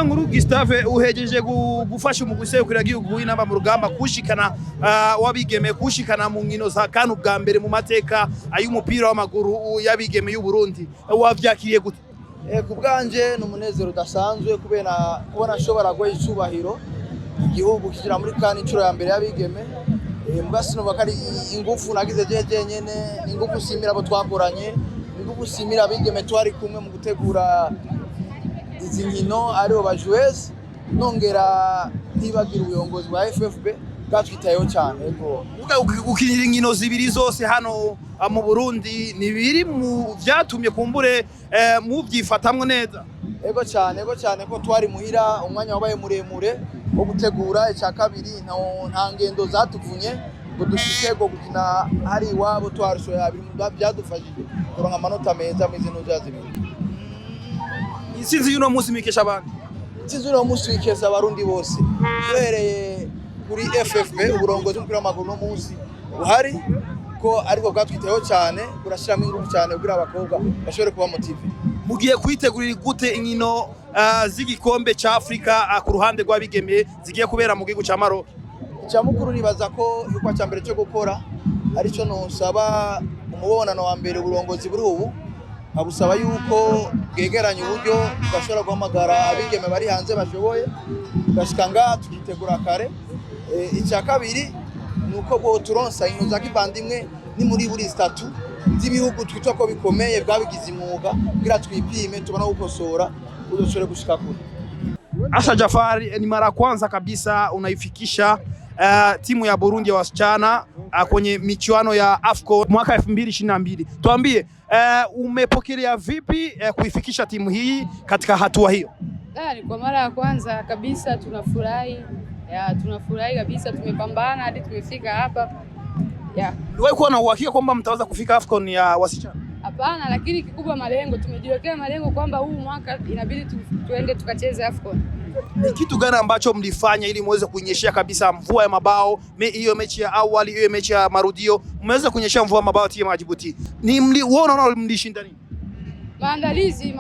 Niyonkuru Gustave uhejeje gufasha umuguse ukiragihugu w'inamba mu rugamba kushikana wabigeme kushikana mu nkino za kanu bwa mbere mu mateka ay'umupira w'amaguru yabigeme y'u Burundi wavyakiriye gute? Kubwanje n'umunezero udasanzwe kubera kubona ashobora guha icubahiro igihugu kigira muri kani incuro ya mbere yabigeme. Mbasino bakari ingufu nagize jeje nyene ingufu simira abo twakoranye ingufu simira abigeme twari kumwe mu gutegura izi nkino aribo bajuez nongera ntibagira ubuyobozi bwa FFB bwatwitayeho cyane. Ego ukinira inkino zibiri zose hano mu Burundi ni biri mu vyatumye kumbure mu byifatamwe neza. Ego cyane ko twari muhira umwanya wabaye muremure wo gutegura icya kabiri nta ngendo zatuvunye ngo dushike go gukina hari iwabo twarushoye abiri byadufashije kuronka amanota meza mu zino zibiri. Isinzi yuno munsi mikesha abantu. Isinzi yuno munsi mikesha abarundi bose. Duhereye kuri FFB uburongozi bw'umupira w'amaguru no munsi uhari ko ariko bwatwiteho cyane burashiramo ingufu cyane kugira abakobwa bashobore kuba motive. Mugiye kwitegurira gute inkino z'igikombe ca Afrika ku ruhande rw'abigeme zigiye kubera mu gihugu ca Maroc? Icyamukuru nibaza ko yuko cyambere cyo gukora arico nosaba umubonano wa mbere uburongozi buri ubu abusaba yuko bwegeranye uburyo bashobora guhamagara abigeme bari hanze bashoboye bashikanga tukitegura kare. Icya kabiri nuko bwo turonsa inkino za kivandimwe ni muri buri statu z'ibihugu twitwa ko bikomeye bwabigize imwuga kugira twipime tubona gukosora uzoshobore gushika kure. Asha Jafari, ni mara kwanza kabisa unaifikisha timu ya Burundi ya wasichana kwenye michuano ya AFCON mwaka 2022. Tuambie umepokelea vipi kuifikisha timu hii katika hatua hiyo? Ni kwa mara ya kwanza kabisa tunafurahi. Tunafurahi kabisa, tumepambana hadi tumefika hapa. Wewe kuwa na uhakika kwamba mtaweza kufika AFCON ya wasichana? Hapana, lakini kikubwa malengo, tumejiwekea malengo kwamba huu mwaka inabidi tuende tukacheze AFCON. Ni kitu gani ambacho mlifanya ili muweze kunyeshea kabisa mvua ya mabao hiyo mechi ya awali, hiyo mechi ya marudio mmeweza kunyeshea mvua ya mabao timu ya Djibouti? Ni unaona mlishinda nini? Maandalizi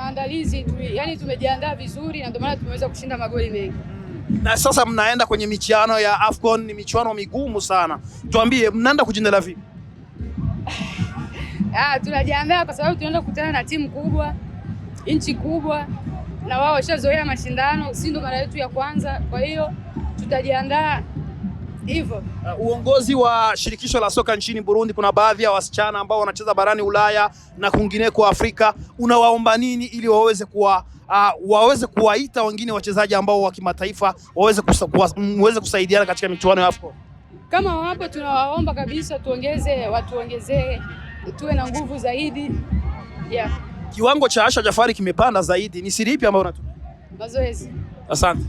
yani tumejiandaa vizuri na ndio maana tumeweza kushinda magoli mengi. Na sasa mnaenda kwenye michuano ya AFCON, ni michuano migumu sana. Tuambie mnaenda kujiandaa vipi? Tunajiandaa kwa sababu tunaenda kukutana na timu kubwa, nchi kubwa, na wao washazoea mashindano, si ndo mara yetu ya kwanza, kwa hiyo tutajiandaa hivyo. Uongozi wa shirikisho la soka nchini Burundi, kuna baadhi ya wasichana ambao wanacheza barani Ulaya na kwingineko Afrika, unawaomba nini ili waweze kuwaita wengine wachezaji ambao wa kimataifa waweze kusaidiana katika michuano ya AFCON? Kama wapo tunawaomba kabisa watuongezee, tuwe na nguvu zaidi. Kiwango cha Asha Jafari kimepanda zaidi. Ni siri ipi ambayo unatumia? Mazoezi. Asante.